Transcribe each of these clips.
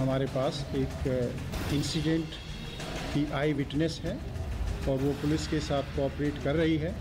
हमारे पास एक इंसिडेंट की आई विटनेस है और वो पुलिस के साथ कोऑपरेट कर रही है।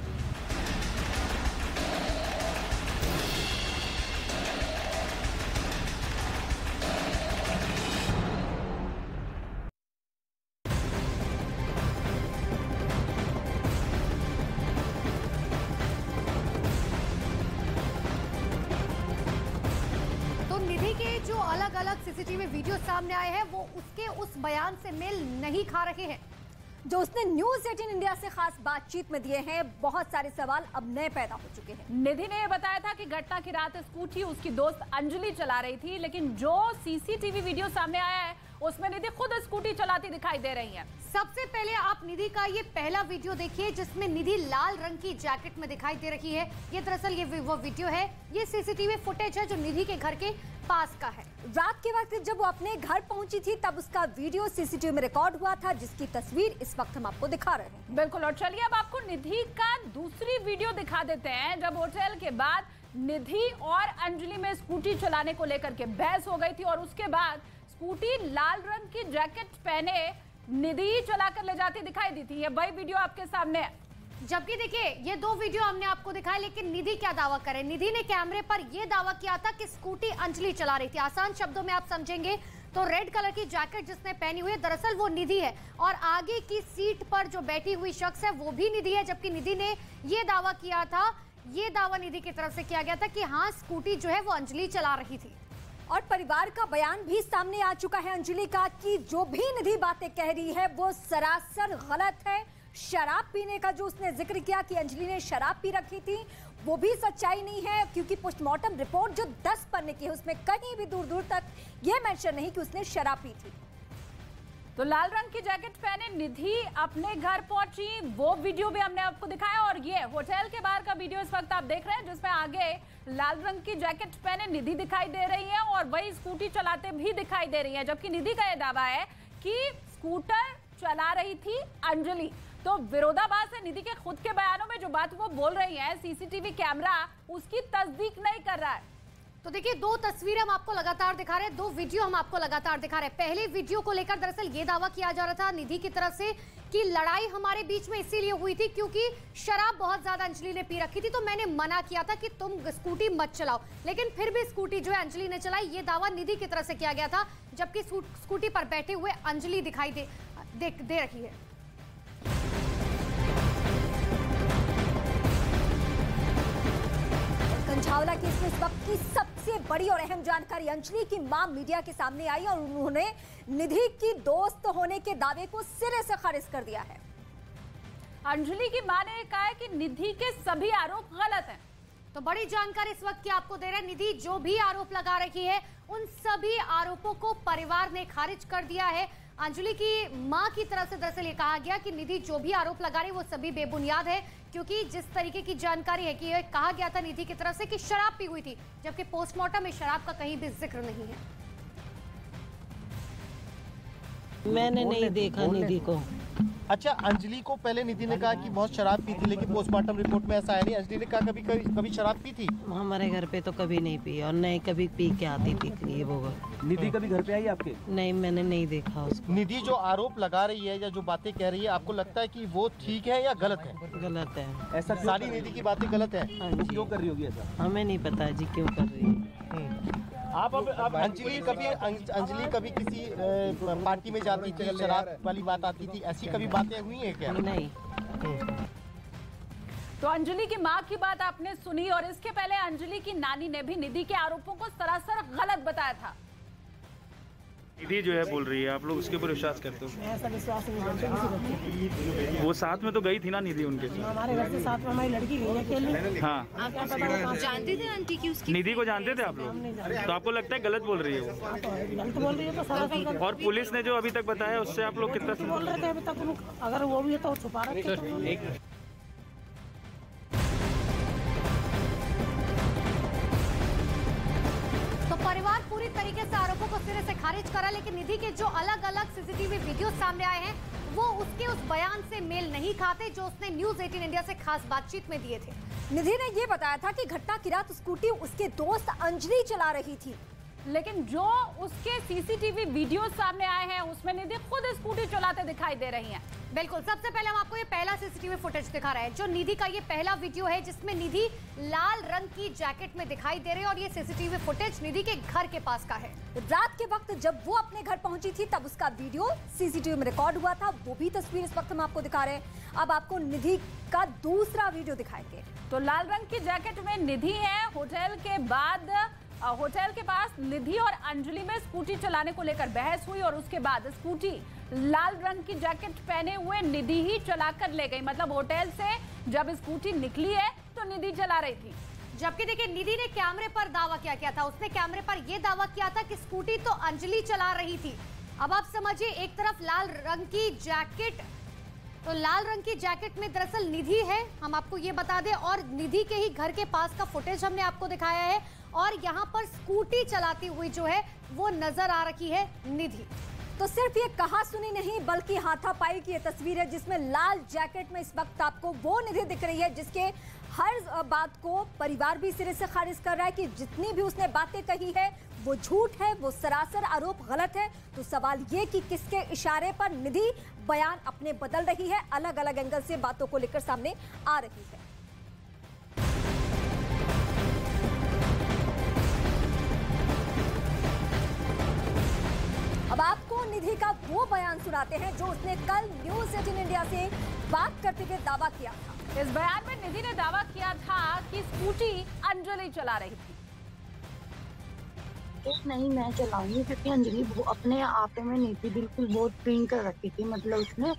जो अलग अलग सीसीटीवी वीडियो सामने आए हैं वो उसके उस बयान से मेल नहीं खा रहे हैं जो उसने न्यूज 18 इंडिया से खास बातचीत में दिए हैं। बहुत सारे सवाल अब नए पैदा हो चुके हैं। निधि ने बताया था कि घटना की रात स्कूटी उसकी दोस्त अंजलि चला रही थी, लेकिन जो सीसीटीवी वीडियो सामने आया है उसमें निधि खुद स्कूटी चलाती दिखाई दे रही है। सबसे पहले आप निधि का ये पहला वीडियो देखिए जिसमें निधि लाल रंग की जैकेट में दिखाई दे रही है। ये दरअसल ये वो वीडियो है, ये सीसीटीवी फुटेज है जो निधि के घर के पास का है। रात के वक्त जब वो अपने घर पहुंची थी तब उसका वीडियो सीसीटीवी में रिकॉर्ड हुआ था, जिसकी तस्वीर इस वक्त हम आपको दिखा रहे हैं। बिल्कुल, और चलिए अब आपको निधि का दूसरी वीडियो दिखा देते हैं जब होटल के बाद निधि और अंजलि में स्कूटी चलाने को लेकर के बहस हो गई थी और उसके बाद स्कूटी लाल रंग की जैकेट पहने निधि चलाकर ले जाती दिखाई दी थी। ये वही वीडियो आपके सामने है। जबकि देखिए ये दो वीडियो हमने आपको दिखाया, लेकिन निधि क्या दावा करे। निधि ने कैमरे पर यह दावा किया था कि स्कूटी अंजलि चला रही थी। आसान शब्दों में आप समझेंगे तो रेड कलर की जैकेट जिसने पहनी हुई है दरअसल वो निधि है और आगे की सीट पर जो बैठी हुई शख्स है वो भी निधि है। जबकि निधि ने यह दावा किया था, ये दावा निधि की तरफ से किया गया था कि हाँ स्कूटी जो है वो अंजलि चला रही थी। और परिवार का बयान भी सामने आ चुका है अंजलि का कि जो भी निधि बातें कह रही है वो सरासर गलत है। शराब पीने का जो उसने जिक्र किया कि अंजलि ने शराब पी रखी थी वो भी सच्चाई नहीं है, क्योंकि पोस्टमार्टम रिपोर्ट जो 10 पन्ने की है उसमें कहीं भी दूर दूर तक ये मेंशन नहीं कि उसने शराब पी थी। तो लाल रंग की जैकेट पहने निधि अपने घर पहुंची, वो वीडियो भी हमने आपको दिखाया और ये होटल के बाहर का वीडियो इस वक्त आप देख रहे हैं जिसमें आगे लाल रंग की जैकेट पहने निधि दिखाई दे रही है और वही स्कूटी चलाते भी दिखाई दे रही है। जबकि निधि का यह दावा है कि स्कूटर चला रही थी अंजलि। तो विरोधाभास है निधि के खुद के बयानों में, जो बात वो बोल रही है सीसीटीवी कैमरा उसकी तस्दीक नहीं कर रहा है। तो देखिए दो तस्वीरें हम आपको लगातार दिखा रहे हैं, दो वीडियो हम आपको लगातार दिखा रहे हैं। पहले वीडियो को लेकर दरअसल ये दावा किया जा रहा था निधि की तरफ से कि लड़ाई हमारे बीच में इसीलिए हुई थी क्योंकि शराब बहुत ज्यादा अंजलि ने पी रखी थी, तो मैंने मना किया था कि तुम स्कूटी मत चलाओ, लेकिन फिर भी स्कूटी जो है अंजलि ने चलाई। ये दावा निधि की तरफ से किया गया था, जबकि स्कूटी पर बैठे हुए अंजलि दिखाई दे रही है। कंझावला केस में इस वक्त की सबसे बड़ी और अहम जानकारी, अंजलि की मां मीडिया के सामने आई और उन्होंने निधि की दोस्त होने के दावे को सिरे से खारिज कर दिया है। अंजलि की मां ने कहा है कि निधि के सभी आरोप गलत हैं। तो बड़ी जानकारी इस वक्त की आपको दे रहे हैं। निधि जो भी आरोप लगा रही है उन सभी आरोपों को परिवार ने खारिज कर दिया है। अंजलि की मां की तरफ से दरअसल ये कहा गया कि निधि जो भी आरोप लगा रही है वो सभी बेबुनियाद है, क्योंकि जिस तरीके की जानकारी है कि ये कहा गया था निधि की तरफ से कि शराब पी हुई थी, जबकि पोस्टमार्टम में शराब का कहीं भी जिक्र नहीं है। मैंने नहीं देखा निधि को। अच्छा, अंजलि को पहले निधि ने कहा कि बहुत शराब पी थी, लेकिन पोस्टमार्टम रिपोर्ट में ऐसा है नहीं। अंजलि ने कहा कभी शराब पी थी? हमारे घर पे तो कभी नहीं पी और नहीं कभी पी के आती थी ये वो। निधि कभी घर पे आई आपके? नहीं, मैंने नहीं देखा उसको। निधि जो आरोप लगा रही है या जो बातें कह रही है, आपको लगता है कि वो ठीक है या गलत है? गलत है। ऐसा सारी निधि की बातें गलत है? क्यों कर रही होगी ऐसा? हमें नहीं पता जी क्यों कर रही है। आप अब अंजलि कभी किसी पार्टी में जाती थी, शराब वाली बात आती थी, ऐसी कभी बातें हुई हैं क्या? नहीं। तो अंजलि की मां की बात आपने सुनी और इसके पहले अंजलि की नानी ने भी निधि के आरोपों को सरासर गलत बताया था। निधि जो है बोल रही है, आप लोग उसके ऊपर विश्वास करते हो? ऐसा विश्वास नहीं करते किसी बच्चे। वो साथ में तो गई थी ना निधि उनके साथ? हमारे घर से साथ में हमारी लड़की गई है खेलने। हाँ, जानते थे आंटी की उसकी? निधि को जानते थे आप लोग? तो आपको लगता है गलत बोल रही है वो? गलत बोल रही है तो सरासर। और पुलिस ने जो अभी तक बताया उससे आप लोग कितना बोल रहे थे अभी तक, अगर वो भी है तो छुपा रखे थे। परिवार पूरी तरीके से आरोपों को सिरे से खारिज करा, लेकिन निधि के जो अलग अलग सीसीटीवी वीडियो सामने आए हैं वो उसके उस बयान से मेल नहीं खाते जो उसने न्यूज 18 इंडिया से खास बातचीत में दिए थे। निधि ने यह बताया था कि घटना की रात स्कूटी उसके दोस्त अंजलि चला रही थी। लेकिन जो उसके सीसीटीवी वीडियो सामने आए हैं उसमें निधि खुद स्कूटी चलाते दिखाई दे रही हैं। बिल्कुल, सबसे पहले हम आपको ये पहला सीसीटीवी फुटेज दिखा रहे हैं, जो निधि का ये पहला वीडियो है जिसमें निधि लाल रंग की जैकेट में दिखाई दे रही है और ये सीसीटीवी फुटेज निधि के घर के पास का है। रात के वक्त जब वो अपने घर पहुंची थी तब उसका वीडियो सीसीटीवी में रिकॉर्ड हुआ था, वो भी तस्वीर इस वक्त हम आपको दिखा रहे हैं। अब आपको निधि का दूसरा वीडियो दिखाएंगे। तो लाल रंग की जैकेट में निधि है। होटल के पास निधि और अंजलि में स्कूटी चलाने को लेकर बहस हुई और उसके बाद स्कूटी लाल रंग की जैकेट पहने हुए निधि ही चलाकर ले गई। मतलब होटल से जब स्कूटी निकली है तो निधि चला रही थी। जबकि देखिए निधि ने कैमरे पर दावा क्या किया था, उसने कैमरे पर यह दावा किया था कि स्कूटी तो अंजलि चला रही थी। अब आप समझिए, एक तरफ लाल रंग की जैकेट, तो लाल रंग की जैकेट में दरअसल निधि है, हम आपको ये बता दें, और निधि के ही घर के पास का फुटेज हमने आपको दिखाया है और यहाँ पर स्कूटी चलाती हुई जो है वो नजर आ रही है निधि। तो सिर्फ ये कहा सुनी नहीं बल्कि हाथापाई की ये तस्वीर है जिसमें लाल जैकेट में इस वक्त आपको वो निधि दिख रही है जिसके हर बात को परिवार भी सिरे से खारिज कर रहा है कि जितनी भी उसने बातें कही है वो झूठ है, वो सरासर आरोप गलत है। तो सवाल ये कि किसके इशारे पर निधि बयान अपने बदल रही है, अलग अलग एंगल से बातों को लेकर सामने आ रही है। अब आपको निधि का वो बयान सुनाते हैं जो उसने कल न्यूज़ 18 इंडिया से बात करते हुए दावा किया था। इस बयान में निधि ने दावा किया था कि स्कूटी अंजलि चला रही थी। नहीं, मैं चलाऊंगी क्योंकि अंजलि अपने आप में नहीं थी, बिल्कुल बहुत ड्रिंक कर रखी थी मतलब उसने।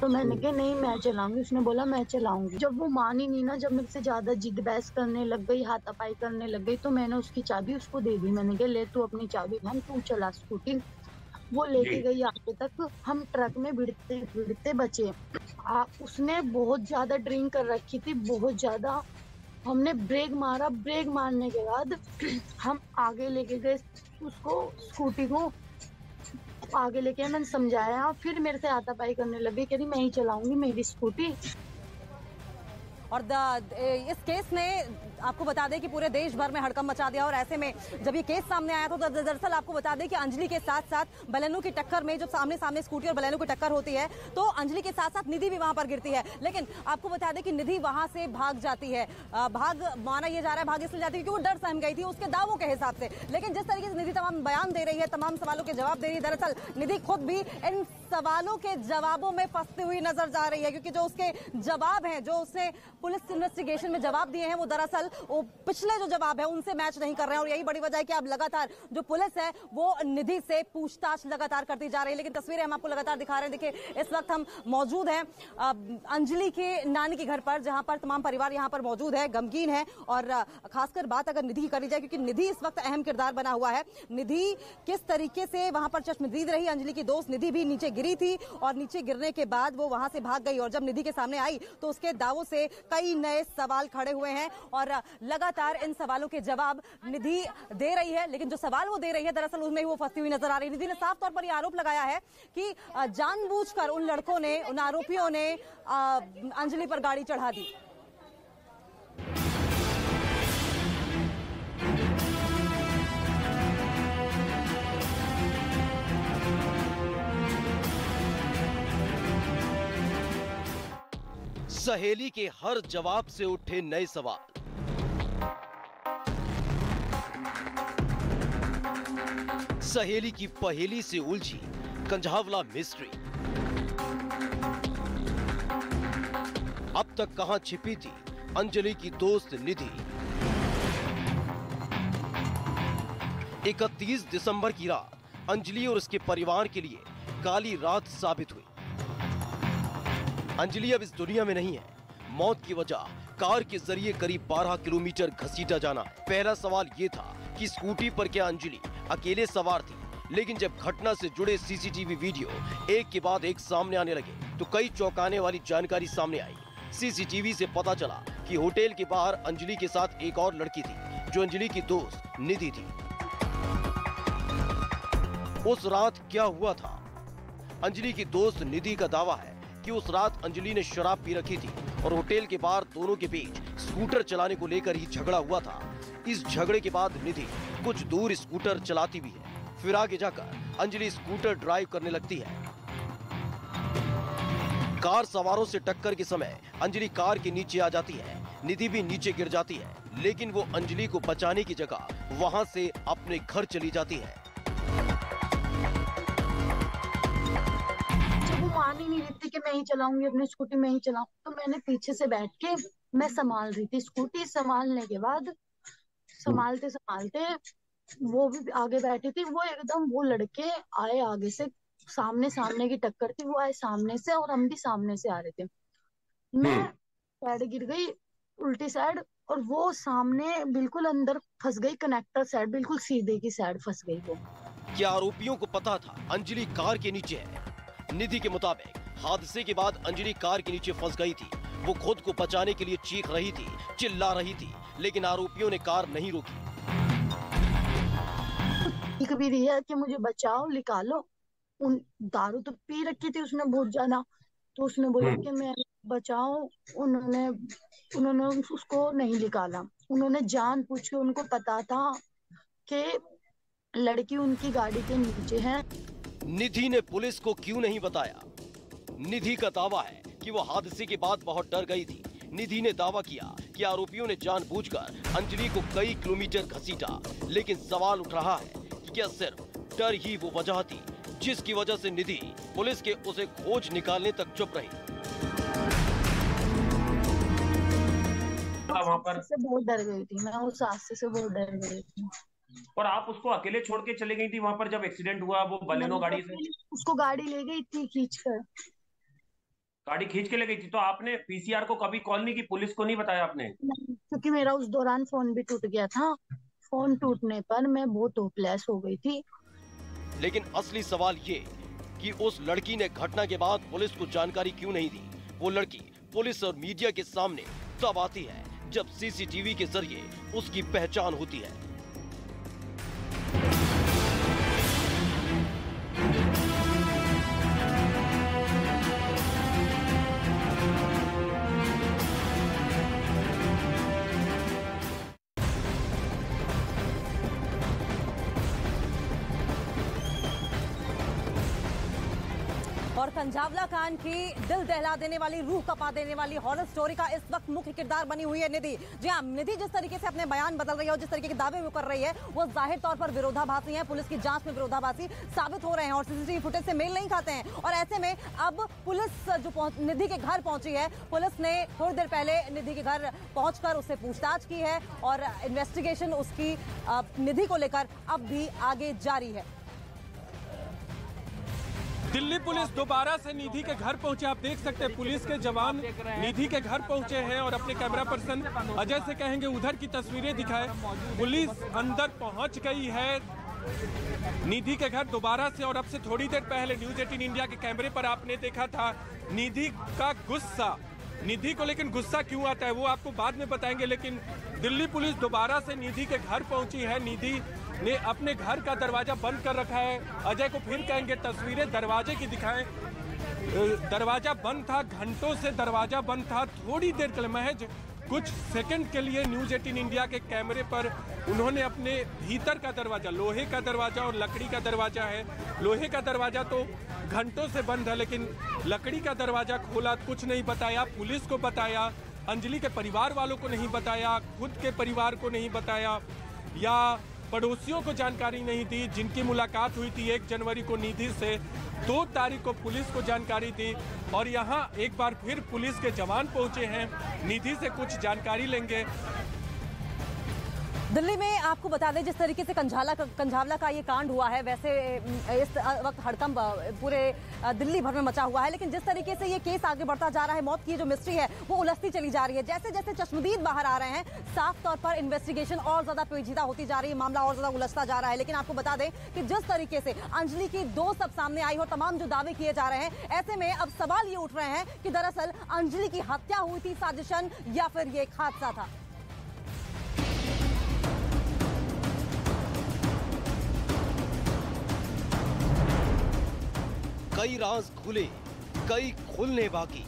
तो मैंने कहा नहीं मैं चलाऊंगी, उसने बोला मैं चलाऊंगी। जब वो मानी नहीं ना, जब मेरे से ज्यादा जिद बहस करने लग गई, हाथापाई करने लग गई, तो मैंने उसकी चाबी उसको दे दी। मैंने कहा ले तू अपनी चाबी हम तू चला स्कूटी। वो लेके गई आगे तक, हम ट्रक में भिड़ते भिड़ते बचे। उसने बहुत ज्यादा ड्रिंक कर रखी थी, बहुत ज्यादा। हमने ब्रेक मारा, ब्रेक मारने के बाद हम आगे लेके गए उसको, स्कूटी को आगे लेके मैंने समझाया, फिर मेरे से हाथापाई करने लगी, कह रही मैं ही चलाऊंगी मेरी स्कूटी। और इस केस ने आपको बता दें कि पूरे देश भर में हड़कंप मचा दिया। और ऐसे में जब ये केस सामने आया था तो दरअसल आपको बता दें कि अंजलि के साथ साथ बलेनो की टक्कर में, जब सामने सामने स्कूटी और बलेनो की टक्कर होती है तो अंजलि के साथ साथ निधि भी वहां पर गिरती है। लेकिन आपको बता दें कि निधि वहां से भाग जाती है। माना यह जा रहा है भाग इसलिए जाती है क्योंकि वो डर सहम गई थी उसके दावों के हिसाब से। लेकिन जिस तरीके से निधि तमाम बयान दे रही है, तमाम सवालों के जवाब दे रही है, दरअसल निधि खुद भी इन सवालों के जवाबों में फंसती हुई नजर जा रही है। क्योंकि जो उसके जवाब हैं, जो उसने पुलिस इन्वेस्टिगेशन में जवाब दिए हैं, वो दरअसल वो पिछले जो जवाब है उनसे मैच नहीं कर रहे हैं। और यही बड़ी वजह है कि अब लगातार जो पुलिस है वो निधि से पूछताछ लगातार करती जा रही है। लेकिन तस्वीरें हम आपको लगातार दिखा रहे हैं। देखिए इस वक्त हम मौजूद हैं अंजलि के नानी के घर पर, जहां पर तमाम परिवार यहां पर मौजूद है, गमगीन है। और खासकर बात अगर निधि की करी जाए, क्योंकि निधि इस वक्त अहम किरदार बना हुआ है। निधि किस तरीके से वहां पर चश्मदीद रही, अंजलि की दोस्त निधि भी नीचे गिरी थी और नीचे गिरने के बाद वो वहां से भाग गई। और जब निधि के सामने आई तो उसके दावों से कई नए सवाल खड़े हुए हैं और लगातार इन सवालों के जवाब निधि दे रही है। लेकिन जो सवाल वो दे रही है दरअसल उसमें ही वो फंसती हुई नजर आ रही है। निधि ने साफ तौर पर यह आरोप लगाया है कि जानबूझकर उन लड़कों ने, उन आरोपियों ने अंजलि पर गाड़ी चढ़ा दी। सहेली के हर जवाब से उठे नए सवाल। सहेली की पहेली से उलझी कंझावला मिस्ट्री। अब तक कहां छिपी थी अंजलि की दोस्त निधि? 31 दिसंबर की रात अंजलि और उसके परिवार के लिए काली रात साबित हुई। अंजलि अब इस दुनिया में नहीं है। मौत की वजह कार के जरिए करीब 12 किलोमीटर घसीटा जाना। पहला सवाल ये था कि स्कूटी पर क्या अंजलि अकेले सवार थी? लेकिन जब घटना से जुड़े सीसीटीवी वीडियो एक के बाद एक सामने आने लगे तो कई चौंकाने वाली जानकारी सामने आई। सीसीटीवी से पता चला कि होटल के बाहर अंजलि के साथ एक और लड़की थी जो अंजलि की दोस्त निधि थी। उस रात क्या हुआ था? अंजलि की दोस्त निधि का दावा है कि उस रात अंजलि ने शराब पी रखी थी और होटल के बाहर दोनों के बीच स्कूटर चलाने को लेकर ही झगड़ा हुआ था। इस झगड़े के बाद निधि कुछ दूर स्कूटर चलाती भी है। फिर आगे जाकर अंजलि स्कूटर ड्राइव करने लगती है। कार सवारों से टक्कर के समय अंजलि कार के नीचे आ जाती है। निधि भी नीचे गिर जाती है, लेकिन वो अंजलि को बचाने की जगह वहां से अपने घर चली जाती है। जब वो मान ही नहीं रही थी कि मैं ही चलाऊंगी, अपनी स्कूटी में ही चलाऊं, तो मैंने पीछे से बैठ के मैं संभाल रही थी स्कूटी। संभालने के बाद संभालते संभालते वो भी आगे बैठी थी। वो एकदम वो लड़के आए आगे से, सामने की टक्कर थी, वो आए सामने से और हम भी सामने से आ रहे थे। मैं साइड गिर गई उल्टी साइड, और वो सामने बिल्कुल अंदर फंस गई, कनेक्टर साइड बिल्कुल सीधे की साइड फंस गई वो। क्या आरोपियों को पता था अंजलि कार के नीचे है? निधि के मुताबिक हादसे के बाद अंजलि कार के नीचे फंस गई थी। वो खुद को बचाने के लिए चीख रही थी, चिल्ला रही थी, लेकिन आरोपियों ने कार नहीं रोकी। भी रही है कि मुझे बचाओ, निकालो। उन दारू तो पी रखी थी उसने बहुत ज्यादा, तो उसने बोला कि मैं बचाओ। उन्होंने उसको नहीं निकाला। उन्होंने जानबूझ के, उनको पता था कि लड़की उनकी गाड़ी के नीचे है। निधि ने पुलिस को क्यों नहीं बताया? निधि का दावा है कि वो हादसे के बाद बहुत डर गई थी। निधि ने दावा किया कि आरोपियों ने जानबूझकर अंजलि को कई किलोमीटर घसीटा, लेकिन सवाल उठ रहा है कि क्या सिर्फ डर ही वो वजह थी जिसकी वजह से निधि पुलिस के उसे खोज निकालने तक चुप रही? वहाँ पर से बहुत डर गई थी मैं, उस हादसे से बहुत डर गई थी। और आप उसको अकेले छोड़ के चली गई थी वहाँ पर जब एक्सीडेंट हुआ? वो बलेनो गाड़ी से उसको गाड़ी ले गई थी खींचकर, गाड़ी खींच के ले गई थी। तो आपने पीसीआर को कभी कॉल नहीं की, पुलिस को नहीं बताया आपने? नहीं, क्योंकि मेरा उस दौरान फोन भी टूट गया था। फोन टूटने पर मैं बहुत होपलेस हो गई थी। लेकिन असली सवाल ये कि उस लड़की ने घटना के बाद पुलिस को जानकारी क्यों नहीं दी? वो लड़की पुलिस और मीडिया के सामने तब आती है जब सीसीटीवी के जरिए उसकी पहचान होती है। और कंझावला कांड की दिल दहला देने वाली, रूह कपा देने वाली हॉरर स्टोरी का इस वक्त मुख्य किरदार बनी हुई है निधि। जी हाँ, निधि जिस तरीके से अपने बयान बदल रही है और जिस तरीके के दावे वो कर रही है, वो जाहिर तौर पर विरोधाभासी है, पुलिस की जांच में विरोधाभासी साबित हो रहे हैं और सीसीटीवी फुटेज से मेल नहीं खाते हैं। और ऐसे में अब पुलिस जो निधि के घर पहुंची है, पुलिस ने थोड़ी देर पहले निधि के घर पहुंचकर उससे पूछताछ की है और इन्वेस्टिगेशन उसकी निधि को लेकर अब भी आगे जारी है। दिल्ली पुलिस दोबारा से निधि के घर पहुंचे। आप देख सकते हैं पुलिस के जवान निधि के घर पहुंचे हैं और अपने कैमरा पर्सन अजय से कहेंगे उधर की तस्वीरें दिखाएं। पुलिस अंदर पहुंच गई है निधि के घर दोबारा से। और अब से थोड़ी देर पहले न्यूज 18 इंडिया के कैमरे पर आपने देखा था निधि का गुस्सा। निधि को लेकिन गुस्सा क्यों आता है वो आपको बाद में बताएंगे, लेकिन दिल्ली पुलिस दोबारा से निधि के घर पहुंची है। निधि ने अपने घर का दरवाजा बंद कर रखा है। अजय को फिर कहेंगे तस्वीरें दरवाजे की दिखाएं। दरवाजा बंद था, घंटों से दरवाजा बंद था। थोड़ी देर के लिए, महज कुछ सेकंड के लिए न्यूज 18 इंडिया के कैमरे पर उन्होंने अपने भीतर का दरवाजा, लोहे का दरवाजा और लकड़ी का दरवाजा है, लोहे का दरवाजा तो घंटों से बंद है, लेकिन लकड़ी का दरवाजा खोला, कुछ नहीं बताया, पुलिस को बताया, अंजलि के परिवार वालों को नहीं बताया, खुद के परिवार को नहीं बताया या पड़ोसियों को जानकारी नहीं दी। जिनकी मुलाकात हुई थी 1 जनवरी को निधि से, 2 तारीख को पुलिस को जानकारी दी। और यहाँ एक बार फिर पुलिस के जवान पहुंचे हैं, निधि से कुछ जानकारी लेंगे। दिल्ली में आपको बता दें जिस तरीके से कंझावला का ये कांड हुआ है, वैसे इस वक्त हड़कंप पूरे दिल्ली भर में मचा हुआ है। लेकिन जिस तरीके से ये केस आगे बढ़ता जा रहा है, मौत की जो मिस्ट्री है वो उलझती चली जा रही है। जैसे जैसे चश्मदीद बाहर आ रहे हैं, साफ तौर पर इन्वेस्टिगेशन और ज्यादा पेचीदा होती जा रही है, मामला और ज्यादा उलझता जा रहा है। लेकिन आपको बता दें कि जिस तरीके से अंजलि की 2 सब सामने आई और तमाम जो दावे किए जा रहे हैं, ऐसे में अब सवाल ये उठ रहे हैं कि दरअसल अंजलि की हत्या हुई थी साजिशन या फिर ये एक हादसा था। कई राज खुले, कई खुलने बाकी।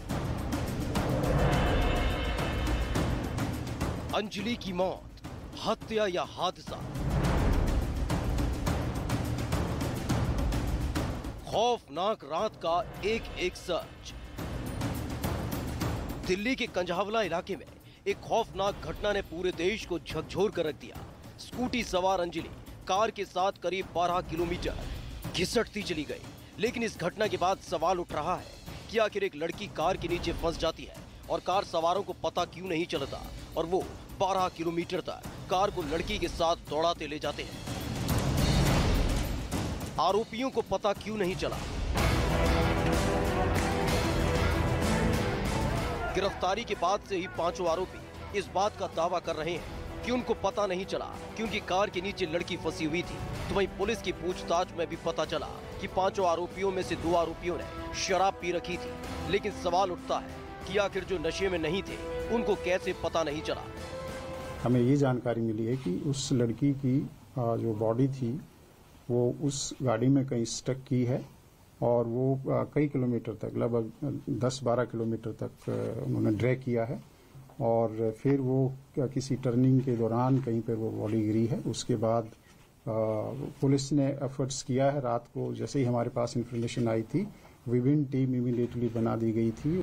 अंजलि की मौत हत्या या हादसा, खौफनाक रात का एक सच। दिल्ली के कंझावला इलाके में एक खौफनाक घटना ने पूरे देश को झकझोर कर रख दिया। स्कूटी सवार अंजलि कार के साथ करीब 12 किलोमीटर घिसटती चली गई। लेकिन इस घटना के बाद सवाल उठ रहा है कि आखिर एक लड़की कार के नीचे फंस जाती है और कार सवारों को पता क्यों नहीं चलता और वो 12 किलोमीटर तक कार को लड़की के साथ दौड़ाते ले जाते हैं। आरोपियों को पता क्यों नहीं चला? गिरफ्तारी के बाद से ही पांचों आरोपी इस बात का दावा कर रहे हैं कि उनको पता नहीं चला क्योंकि कार के नीचे लड़की फंसी हुई थी। तो वहीं पुलिस की पूछताछ में भी पता चला कि पांचों आरोपियों में से 2 आरोपियों ने शराब पी रखी थी। लेकिन सवाल उठता है कि आखिर जो नशे में नहीं थे उनको कैसे पता नहीं चला? हमें ये जानकारी मिली है कि उस लड़की की जो बॉडी थी वो उस गाड़ी में कहीं स्टक की है और वो कई किलोमीटर तक, लगभग 10-12 किलोमीटर तक उन्होंने ड्रैग किया है और फिर वो किसी टर्निंग के दौरान कहीं पर वो बॉडी गिरी है। उसके बाद पुलिस ने एफर्ट्स किया है। रात को जैसे ही हमारे पास इंफॉर्मेशन आई थी, विभिन्न टीम इमीडिएटली बना दी गई थी।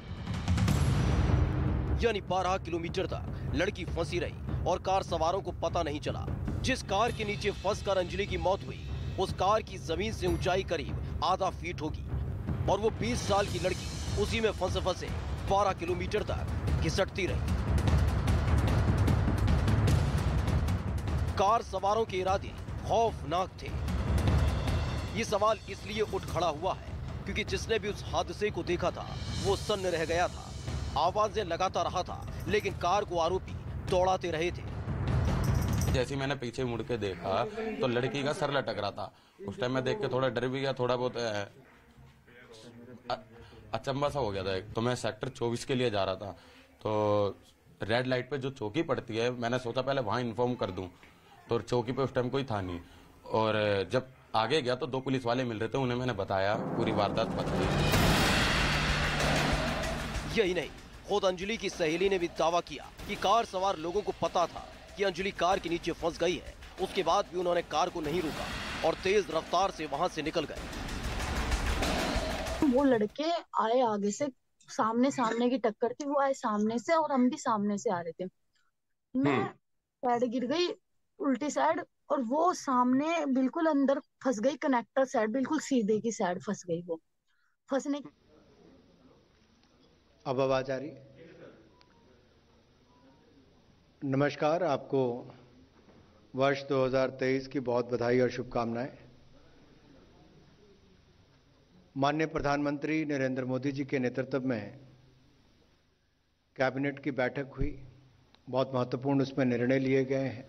यानी 12 किलोमीटर तक लड़की फंसी रही और कार सवारों को पता नहीं चला। जिस कार के नीचे फंसकर अंजलि की मौत हुई उस कार की जमीन से ऊंचाई करीब आधा फीट होगी और वो 20 साल की लड़की उसी में फंसे 12 किलोमीटर तक घिसटती रही। कार सवारों के इरादे खौफनाक थे। ये सवाल इसलिए उठ खड़ा हुआ है क्योंकि जिसने भी उस हादसे को देखा था वो सन्न रह गया था। आवाजें लगाता रहा था लेकिन कार को आरोपी दौड़ाते रहे थे। जैसे मैंने पीछे मुड़ के देखा तो लड़की का सर लटक रहा था। उस टाइम मैं देख के थोड़ा डर भी गया, थोड़ा बहुत अचंभा सा हो गया था। तो मैं सेक्टर 24 के लिए जा रहा था तो रेड लाइट पे जो चौकी पड़ती है, मैंने सोचा पहले वहां इन्फॉर्म कर दूं। तो चौकी पे उस टाइम कोई था नहीं और जब आगे गया तो 2 पुलिस वाले मिल रहे थे, उन्हें मैंने बताया पूरी वारदात बताई। यही नहीं, खुद अंजलि की सहेली ने भी दावा किया कि कार सवार लोगों को पता था कि अंजलि कार के नीचे फंस गई है। उसके बाद भी उन्होंने कार को नहीं रोका और तेज रफ्तार से वहां से निकल गए। वो लड़के आए आगे से, सामने की टक्कर थी, वो आए सामने से और हम भी सामने से आ रहे थे। मैं साइड गिर गई उल्टी साइड और वो सामने बिल्कुल अंदर फंस गई, कनेक्टर साइड बिल्कुल सीधे की साइड फंस गई। वो फंसने अब आवाज आ रही? नमस्कार, आपको वर्ष 2023 की बहुत बधाई और शुभकामनाएं। माननीय प्रधानमंत्री नरेंद्र मोदी जी के नेतृत्व में कैबिनेट की बैठक हुई, बहुत महत्वपूर्ण उसमें निर्णय लिए गए हैं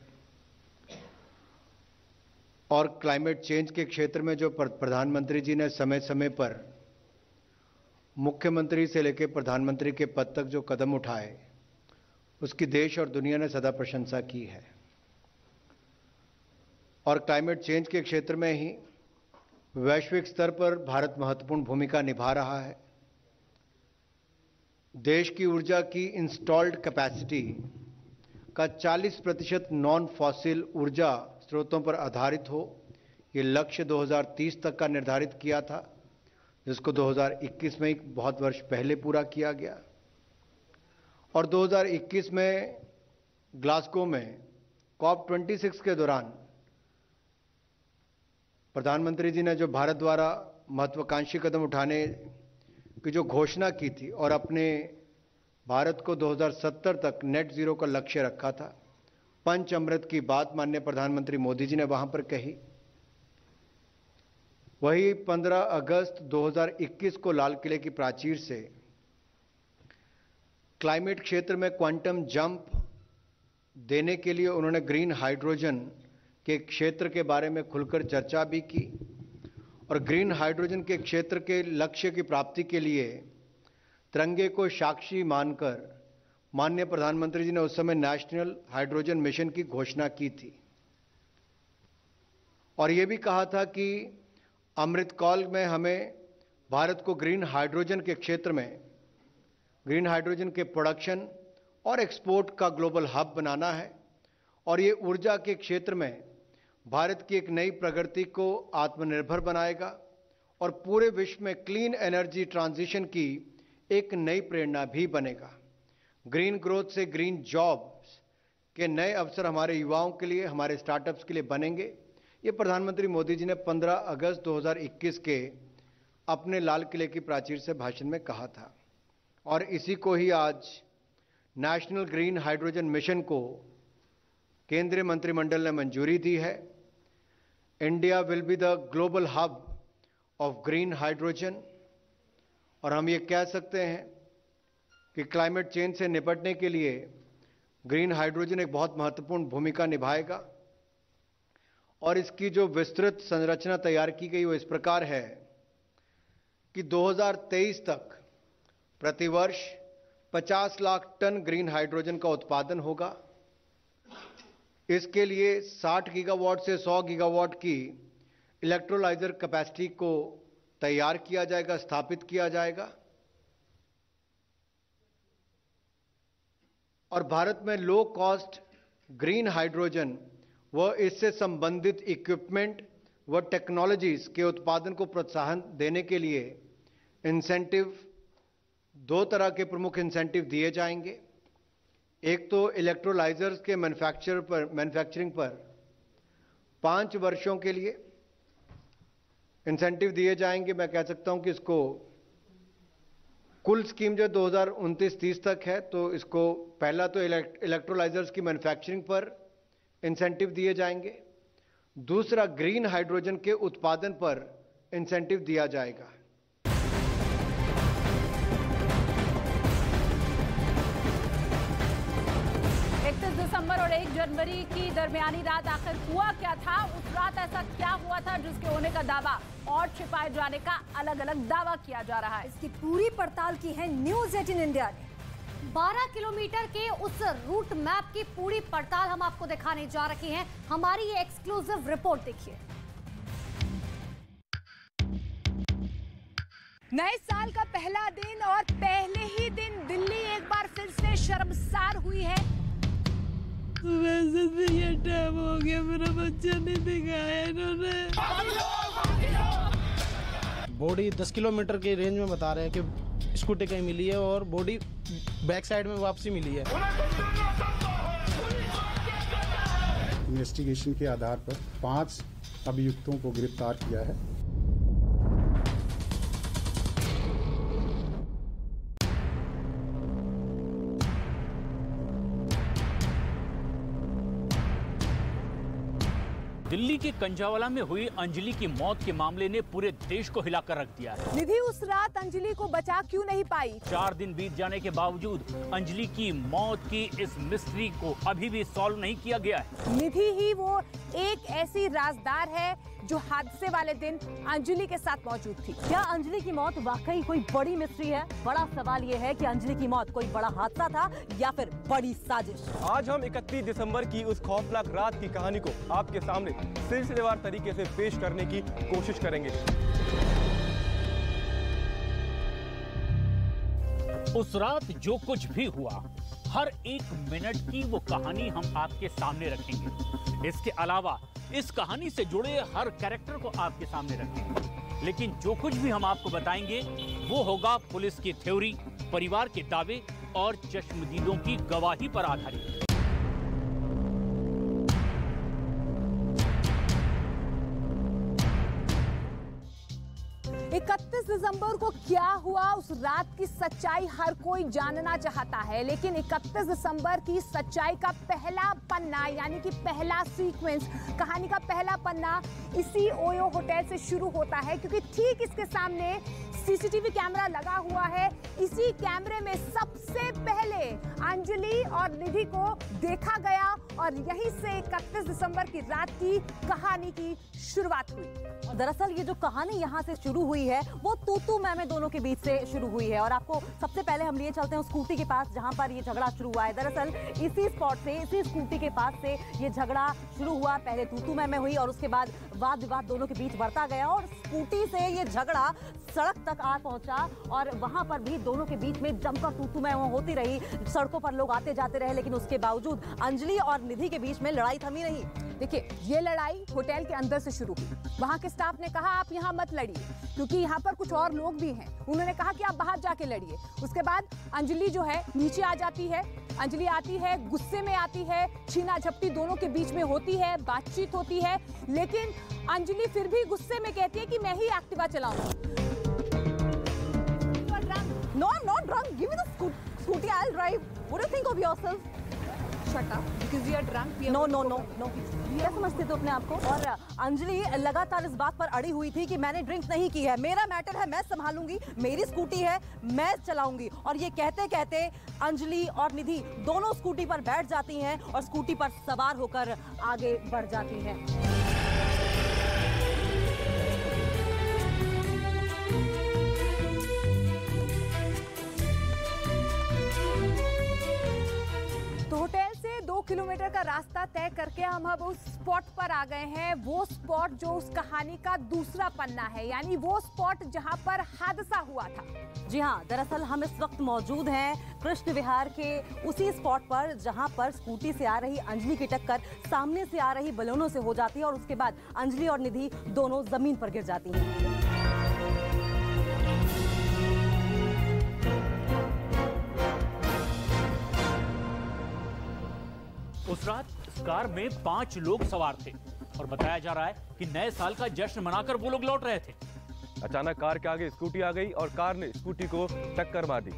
और क्लाइमेट चेंज के क्षेत्र में जो प्रधानमंत्री जी ने समय समय पर मुख्यमंत्री से लेकर प्रधानमंत्री के पद तक जो कदम उठाए उसकी देश और दुनिया ने सदा प्रशंसा की है। और क्लाइमेट चेंज के क्षेत्र में ही वैश्विक स्तर पर भारत महत्वपूर्ण भूमिका निभा रहा है। देश की ऊर्जा की इंस्टॉल्ड कैपेसिटी का 40% नॉन फॉसिल ऊर्जा स्रोतों पर आधारित हो, ये लक्ष्य 2030 तक का निर्धारित किया था, जिसको 2021 में बहुत वर्ष पहले पूरा किया गया। और 2021 में ग्लासगो में COP26 के दौरान प्रधानमंत्री जी ने जो भारत द्वारा महत्वाकांक्षी कदम उठाने की जो घोषणा की थी और अपने भारत को 2070 तक नेट जीरो का लक्ष्य रखा था, पंच अमृत की बात माननीय प्रधानमंत्री मोदी जी ने वहां पर कही। वही 15 अगस्त 2021 को लाल किले की प्राचीर से क्लाइमेट क्षेत्र में क्वांटम जंप देने के लिए उन्होंने ग्रीन हाइड्रोजन के क्षेत्र के बारे में खुलकर चर्चा भी की और ग्रीन हाइड्रोजन के क्षेत्र के लक्ष्य की प्राप्ति के लिए तिरंगे को साक्षी मानकर माननीय प्रधानमंत्री जी ने उस समय नेशनल हाइड्रोजन मिशन की घोषणा की थी और यह भी कहा था कि अमृतकाल में हमें भारत को ग्रीन हाइड्रोजन के क्षेत्र में ग्रीन हाइड्रोजन के प्रोडक्शन और एक्सपोर्ट का ग्लोबल हब बनाना है और ये ऊर्जा के क्षेत्र में भारत की एक नई प्रगति को आत्मनिर्भर बनाएगा और पूरे विश्व में क्लीन एनर्जी ट्रांजिशन की एक नई प्रेरणा भी बनेगा। ग्रीन ग्रोथ से ग्रीन जॉब्स के नए अवसर हमारे युवाओं के लिए, हमारे स्टार्टअप्स के लिए बनेंगे। ये प्रधानमंत्री मोदी जी ने 15 अगस्त 2021 के अपने लाल किले की प्राचीर से भाषण में कहा था और इसी को ही आज नेशनल ग्रीन हाइड्रोजन मिशन को केंद्रीय मंत्रिमंडल ने मंजूरी दी है। India will be the global hub of green hydrogen और हम ये कह सकते हैं कि क्लाइमेट चेंज से निपटने के लिए ग्रीन हाइड्रोजन एक बहुत महत्वपूर्ण भूमिका निभाएगा और इसकी जो विस्तृत संरचना तैयार की गई वो इस प्रकार है कि 2023 तक प्रतिवर्ष 50 लाख टन ग्रीन हाइड्रोजन का उत्पादन होगा। इसके लिए 60 गीगावाट से 100 गीगावाट की इलेक्ट्रोलाइजर कैपेसिटी को तैयार किया जाएगा, स्थापित किया जाएगा और भारत में लो कॉस्ट ग्रीन हाइड्रोजन व इससे संबंधित इक्विपमेंट व टेक्नोलॉजीज के उत्पादन को प्रोत्साहन देने के लिए इंसेंटिव, 2 तरह के प्रमुख इंसेंटिव दिए जाएंगे। एक तो इलेक्ट्रोलाइजर्स के मैन्युफैक्चरिंग पर 5 वर्षों के लिए इंसेंटिव दिए जाएंगे। मैं कह सकता हूं कि इसको कुल स्कीम जो 2029-30 तक है, तो इसको पहला तो इलेक्ट्रोलाइजर्स की मैन्युफैक्चरिंग पर इंसेंटिव दिए जाएंगे, दूसरा ग्रीन हाइड्रोजन के उत्पादन पर इंसेंटिव दिया जाएगा। 31 दिसंबर और 1 जनवरी की दरमियानी रात आखिर हुआ क्या था? उस रात ऐसा क्या हुआ था जिसके होने का दावा और छिपाए जाने का अलग अलग दावा किया जा रहा है? इसकी पूरी पड़ताल की है न्यूज़ 18 इंडिया ने। 12 किलोमीटर के उस रूट मैप की पूरी पड़ताल हम आपको दिखाने जा रहे हैं। हमारी ये एक्सक्लूसिव रिपोर्ट देखिए। नए साल का पहला दिन और पहले ही दिन दिल्ली एक बार फिर से शर्मसार हुई है। वैसे भी ये टाइम हो गया, मेरा बच्चा नहीं दिखाया इन्होंने। बॉडी 10 किलोमीटर के रेंज में बता रहे हैं कि स्कूटी कहीं मिली है और बॉडी बैक साइड में वापसी मिली है। इन्वेस्टिगेशन के आधार पर 5 अभियुक्तों को गिरफ्तार किया है। दिल्ली के कंजावाला में हुई अंजलि की मौत के मामले ने पूरे देश को हिलाकर रख दिया है। निधि उस रात अंजलि को बचा क्यों नहीं पाई? 4 दिन बीत जाने के बावजूद अंजलि की मौत की इस मिस्ट्री को अभी भी सॉल्व नहीं किया गया है। निधि ही वो एक ऐसी राजदार है जो हादसे वाले दिन अंजलि के साथ मौजूद थी। क्या अंजलि की मौत वाकई कोई बड़ी मिस्ट्री है? बड़ा सवाल ये है कि अंजलि की मौत कोई बड़ा हादसा था या फिर बड़ी साजिश। आज हम 31 दिसंबर की उस खौफनाक रात की कहानी को आपके सामने सिलसिलेवार तरीके से पेश करने की कोशिश करेंगे। उस रात जो कुछ भी हुआ, हर 1 मिनट की वो कहानी हम आपके सामने रखेंगे। इसके अलावा इस कहानी से जुड़े हर कैरेक्टर को आपके सामने रखेंगे। लेकिन जो कुछ भी हम आपको बताएंगे वो होगा पुलिस की थ्योरी, परिवार के दावे और चश्मदीदों की गवाही पर आधारित। 31 दिसंबर को क्या हुआ, उस रात की सच्चाई हर कोई जानना चाहता है। लेकिन 31 दिसंबर की सच्चाई का पहला पन्ना, यानी कि पहला सीक्वेंस, कहानी का पहला पन्ना इसी ओयो होटल से शुरू होता है, क्योंकि ठीक इसके सामने सीसीटीवी कैमरा लगा हुआ है। इसी कैमरे में सबसे पहले अंजलि और निधि को देखा गया और यहीं से 31 दिसंबर की रात की कहानी की शुरुआत हुई। दरअसल ये जो कहानी यहाँ से शुरू हुई है वो तू मैं दोनों के बीच से शुरू हुई है। और आपको सबसे पहले हम लिए चलते हैं उस स्कूटी के पास जहाँ पर ये झगड़ा शुरू हुआ है। दरअसल इसी स्पॉट से, इसी स्कूटी के पास से ये झगड़ा शुरू हुआ। पहले तू मैं हुई और उसके बाद वाद विवाद दोनों के बीच बढ़ता गया और स्कूटी से ये झगड़ा सड़क तक आ पहुंचा और वहां पर भी दोनों के बीच में जमकर तू मैं होती रही, सड़कों पर लोग आते जाते रहे, लेकिन उसके बावजूद अंजलि और निधि के बीच में लड़ाई थमी नहीं। देखिए, ये लड़ाई होटल के अंदर से शुरू हुई। वहां के स्टाफ ने कहा आप यहाँ मत लड़िए, क्योंकि यहाँ पर कुछ और लोग भी हैं। उन्होंने कहा कि आप बाहर जाके लड़िए। उसके बाद अंजलि जो है नीचे आ जाती है। अंजलि आती है, गुस्से में आती है, छीना झपटी दोनों के बीच में होती है, बातचीत होती है, लेकिन अंजलि फिर भी गुस्से में कहती है कि मैं ही Activa चलाऊंगी। No, I'm not drunk. Give me the scooty. I'll drive. What do you think of yourself? Shut up. Because you are drunk. No. क्या समझते थे अपने आप को? और अंजलि लगातार इस बात पर अड़ी हुई थी कि मैंने ड्रिंक नहीं की है, मेरा मैटर है, मैं संभालूंगी, मेरी स्कूटी है, मैं चलाऊंगी। और ये कहते कहते अंजलि और निधि दोनों स्कूटी पर बैठ जाती हैं और स्कूटी पर सवार होकर आगे बढ़ जाती हैं। तो होटल से 2 किलोमीटर का रास्ता तय करके हम अब उस स्पॉट पर आ गए हैं। वो स्पॉट जो उस कहानी का दूसरा पन्ना है, यानी वो स्पॉट जहां पर हादसा हुआ था। जी हाँ, दरअसल हम इस वक्त मौजूद हैं कृष्ण विहार के उसी स्पॉट पर जहां पर स्कूटी से आ रही अंजलि की टक्कर सामने से आ रही बलूनों से हो जाती है और उसके बाद अंजलि और निधि दोनों जमीन पर गिर जाती हैं। उस रात इस कार में 5 लोग सवार थे और बताया जा रहा है कि नए साल का जश्न मनाकर वो लोग लौट रहे थे। अचानक कार के आगे स्कूटी आ गई और कार ने स्कूटी को टक्कर मार दी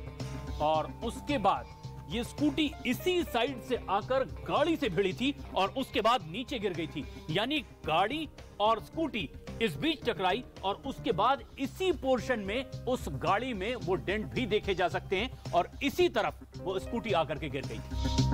और उसके बाद ये स्कूटी इसी साइड से आकर गाड़ी से भिड़ी थी और उसके बाद नीचे गिर गई थी। यानी गाड़ी और स्कूटी इस बीच टकराई और उसके बाद इसी पोर्शन में उस गाड़ी में वो डेंट भी देखे जा सकते हैं और इसी तरफ वो स्कूटी आकर के गिर गई थी।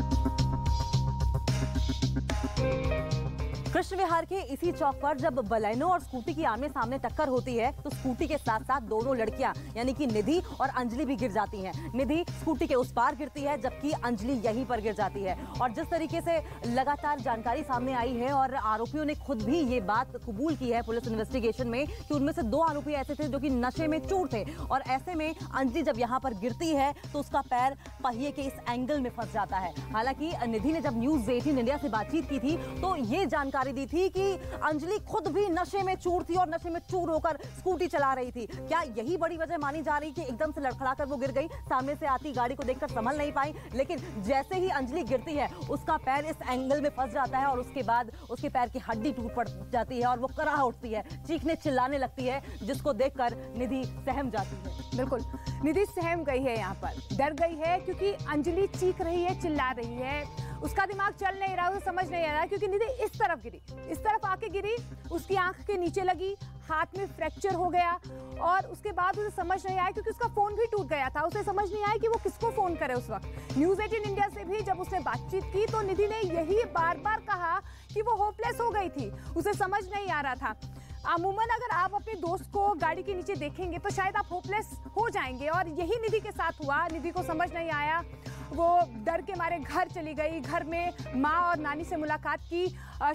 कृष्ण विहार के इसी चौक पर जब बलेनो और स्कूटी की आमने सामने टक्कर होती है तो स्कूटी के साथ साथ दोनों लड़कियां यानी कि निधि और अंजलि भी गिर जाती हैं। निधि स्कूटी के उस पार गिरती है जबकि अंजलि यहीं पर गिर जाती है। और जिस तरीके से लगातार जानकारी सामने आई है और आरोपियों ने खुद भी ये बात कबूल की है पुलिस इन्वेस्टिगेशन में कि उनमें से 2 आरोपी ऐसे थे जो कि नशे में चूर थे और ऐसे में अंजलि जब यहाँ पर गिरती है तो उसका पैर पहिए के इस एंगल में फंस जाता है। हालांकि निधि ने जब न्यूज़ 18 इंडिया से बातचीत की थी तो ये जानकारी दी थी कि अंजलि खुद भी नशे में चूर थी और नशे में चूर होकर स्कूटी चला रही थी। क्या यही बड़ी वजह मानी जा रही कि एकदम से लड़खड़ाकर वो गिर गई, सामने से आती गाड़ी को देखकर संभल नहीं पाई, लेकिन जैसे ही अंजलि गिरती है उसका पैर इस एंगल में फंस जाता है और उसके बाद उसके पैर की हड्डी टूट पड़ जाती है और वो कराह उठती है, चीखने चिल्लाने लगती है, जिसको देखकर निधि सहम जाती है। बिल्कुल, निधि सहम गई है, यहाँ पर डर गई है क्योंकि अंजलि चीख रही है, चिल्ला रही है, उसका दिमाग चल नहीं रहा, उसे समझ नहीं आ रहा क्योंकि निधि इस तरफ गिरी, इस तरफ आके गिरी, उसकी आंख के नीचे लगी, हाथ में फ्रैक्चर हो गया और उसके बाद उसे समझ नहीं आया क्योंकि उसका फोन भी टूट गया था, उसे समझ नहीं आया कि वो किसको फोन करे उस वक्त। न्यूज़ 18 इंडिया से भी जब उसने बातचीत की तो निधि ने यही बार बार कहा कि वो होपलेस हो गई थी, उसे समझ नहीं आ रहा था। अमूमन अगर आप अपने दोस्त को गाड़ी के नीचे देखेंगे तो शायद आप होपलेस हो जाएंगे और यही निधि के साथ हुआ। निधि को समझ नहीं आया, वो डर के मारे घर चली गई, घर में माँ और नानी से मुलाकात की,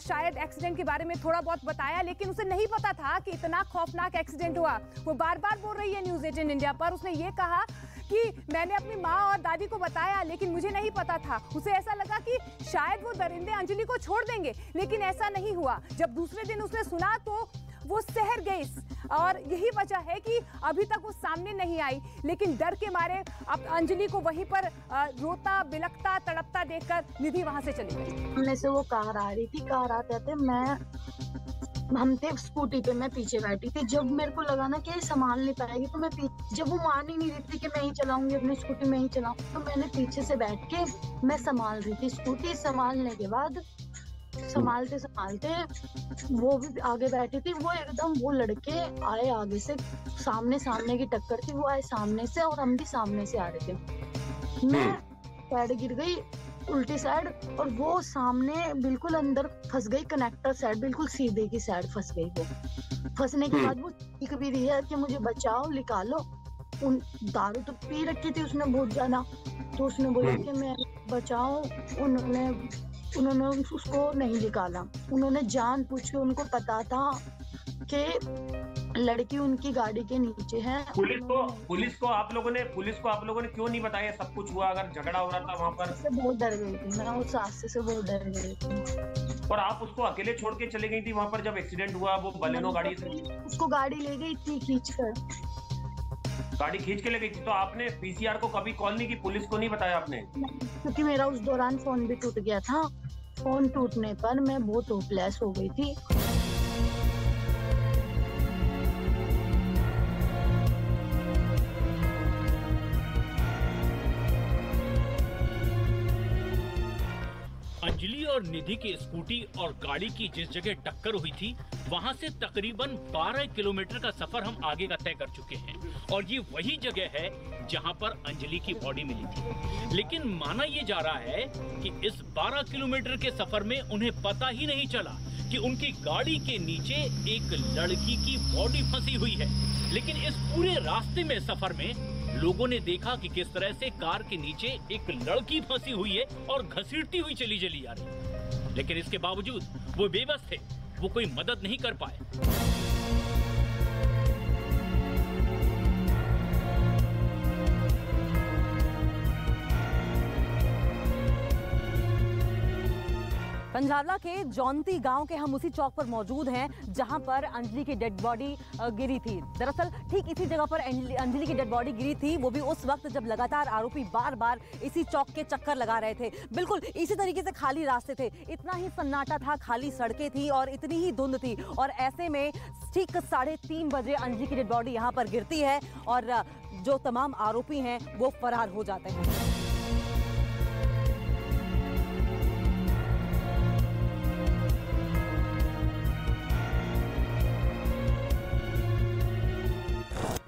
शायद एक्सीडेंट के बारे में थोड़ा बहुत बताया, लेकिन उसे नहीं पता था कि इतना खौफनाक एक्सीडेंट हुआ। वो बार बार बोल रही है न्यूज़ 18 इंडिया पर, उसने ये कहा कि मैंने अपनी माँ और दादी को बताया लेकिन मुझे नहीं पता था। उसे ऐसा लगा कि शायद वो दरिंदे अंजलि को छोड़ देंगे, लेकिन ऐसा नहीं हुआ। जब दूसरे दिन उसने सुना तो वो सहर गई और यही वजह है कि अभी तक वो सामने नहीं आई, लेकिन डर के मारे अब अंजलि को वहीं पर रोता बिलखता तड़पता देखकर निधि वहां से चली गई। हमने से वो कार आ रही थी, कार आते थे हम थे स्कूटी पे, मैं पीछे बैठी थी। जब मेरे को लगा ना कि ये संभाल नहीं पाएगी तो मैं जब वो मान ही नहीं रही थी कि मैं ही चलाऊंगी, अपनी स्कूटी में ही चलाऊं, तो मैंने पीछे से बैठ के मैं संभाल रही थी स्कूटी। संभालने के बाद संभालते संभालते वो भी आगे बैठी थी, वो एकदम वो लड़के आए आगे से, सामने सामने की टक्कर थी, वो आए सामने से और हम भी सामने से आ रहे थे। मैं साइड गिर गई उल्टी साइड और वो सामने बिल्कुल अंदर फंस गई, कनेक्टर साइड बिल्कुल सीधे की साइड फंस गई। वो फंसने के बाद वो चीख भी रही है कि मुझे बचाओ, निकालो। उन दारू तो पी रखी थी उसने बहुत ज्यादा, तो उसने बोला कि मैं बचाओ। उन्होंने उसको नहीं निकाला। उन्होंने जान पूछ के, उनको पता था कि लड़की उनकी गाड़ी के नीचे है। पुलिस को आप लोगों ने क्यों नहीं बताया सब कुछ हुआ? अगर झगड़ा हो रहा था वहाँ पर से बहुत डर गई थी मैं, उस हादसे से बहुत डर गई थी। और आप उसको अकेले छोड़ के चले गई थी वहाँ पर जब एक्सीडेंट हुआ? वो बलेनो गाड़ी से उसको गाड़ी ले गई थी खींचकर, गाड़ी खींच के ले गई थी। तो आपने पीसीआर को कभी कॉल नहीं की? पुलिस को नहीं बताया आपने? क्योंकि मेरा उस दौरान फोन भी टूट गया था। फोन टूटने पर मैं बहुत होपलेस हो गई थी। अंजलि और निधि की स्कूटी और गाड़ी की जिस जगह टक्कर हुई थी वहां से तकरीबन 12 किलोमीटर का सफर हम आगे का तय कर चुके हैं और ये वही जगह है जहां पर अंजलि की बॉडी मिली थी। लेकिन माना ये जा रहा है कि इस 12 किलोमीटर के सफर में उन्हें पता ही नहीं चला कि उनकी गाड़ी के नीचे एक लड़की की बॉडी फंसी हुई है। लेकिन इस पूरे रास्ते में सफर में लोगों ने देखा कि किस तरह से कार के नीचे एक लड़की फंसी हुई है और घसीटती हुई चली जा रही है। लेकिन इसके बावजूद वो बेबस थे, वो कोई मदद नहीं कर पाए। पंजाबला के जौनती गांव के हम उसी चौक पर मौजूद हैं जहां पर अंजलि की डेड बॉडी गिरी थी। दरअसल ठीक इसी जगह पर अंजलि की डेड बॉडी गिरी थी, वो भी उस वक्त जब लगातार आरोपी बार बार इसी चौक के चक्कर लगा रहे थे। बिल्कुल इसी तरीके से खाली रास्ते थे, इतना ही सन्नाटा था, खाली सड़कें थी और इतनी ही धुंध थी। और ऐसे में ठीक 3:30 बजे अंजलि की डेड बॉडी यहाँ पर गिरती है और जो तमाम आरोपी हैं वो फरार हो जाते हैं।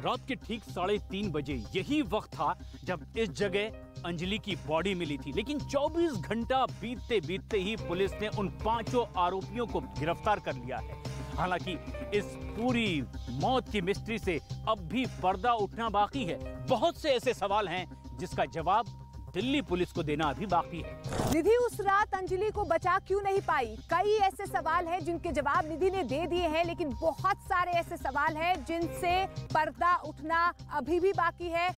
रात के ठीक 3:30 बजे यही वक्त था जब इस जगह अंजलि की बॉडी मिली थी। लेकिन 24 घंटा बीतते बीतते ही पुलिस ने उन 5 आरोपियों को गिरफ्तार कर लिया है। हालांकि इस पूरी मौत की मिस्ट्री से अब भी पर्दा उठना बाकी है। बहुत से ऐसे सवाल हैं जिसका जवाब दिल्ली पुलिस को देना अभी बाकी है। निधि उस रात अंजलि को बचा क्यों नहीं पाई? कई ऐसे सवाल हैं जिनके जवाब निधि ने दे दिए हैं, लेकिन बहुत सारे ऐसे सवाल हैं जिनसे पर्दा उठना अभी भी बाकी है।